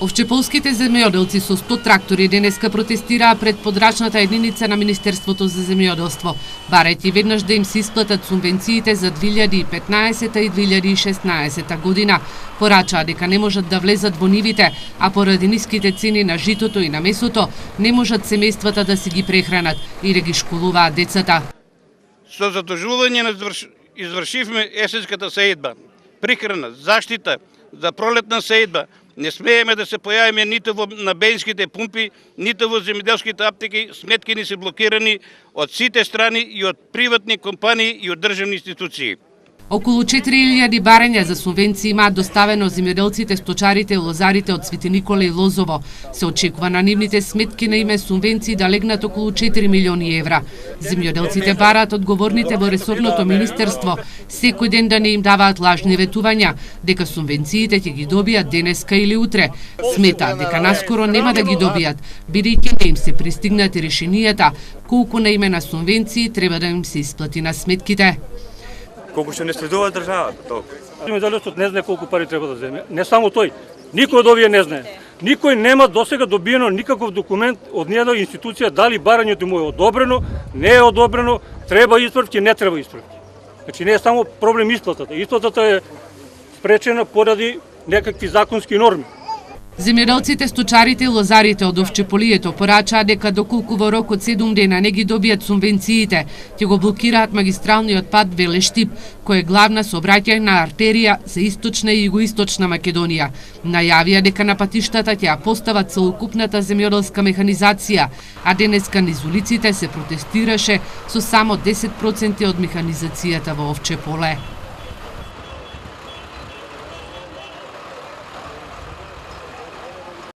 Овчеполските земјоделци со 100 трактори денеска протестираа пред подрачната единица на Министерството за земјоделство, барајќи веднаш да им се исплатат субвенциите за 2015 и 2016 година. Порачаа дека не можат да влезат во нивите, а поради ниските цени на житото и на месото, не можат семејствата да си ги прехранат и да ги школуваат децата. Со задолжување извршивме есенската сеидба, прихрана, заштита за пролетна сеидба. Не смееме да се појавиме ниту на бензинските пумпи, ниту во земјоделските аптеки, сметки ни се блокирани од сите страни и од приватни компании и од државни институции. Околу 4000 барања за субвенции имаат доставено земјоделците, сточарите и лозарите од Свети Никола и Лозово. Се очекува на нивните сметки на име субвенции да легнат околу 4 милиони евра. Земјоделците бараат одговорните во ресорното министерство секој ден да не им даваат лажни ветувања, дека субвенциите ќе ги добијат денеска или утре. Сметаат дека наскоро нема да ги добијат, бидејќи не им се пристигнати решенијата колку на име на субвенции треба да им се исплати на сметките. Колку ще не следува државата толку. Земјоделецот не знае колку пари треба да земе. Не само тој, никој од овие не знае. Никој нема досега добиено никаков документ од ниједна институција дали барањето му е одобрено, не е одобрено, треба исправки, не треба исправки. Значи не е само проблем исплатата. Исплатата е спречена поради некакви законски норми. Земјоделците, сточарите и лозарите од Овчеполието порачаа дека доколку во рок од 7 дена не ги добијат субвенциите, ќе го блокираат магистралниот пат Веле-Штип, кој е главна сообраќајна артерија за источна и југоисточна Македонија. Најавија дека на патиштата ќе ја постават целокупната земјоделска механизација, а денеска низ улиците се протестираше со само 10% од механизацијата во Овчеполе.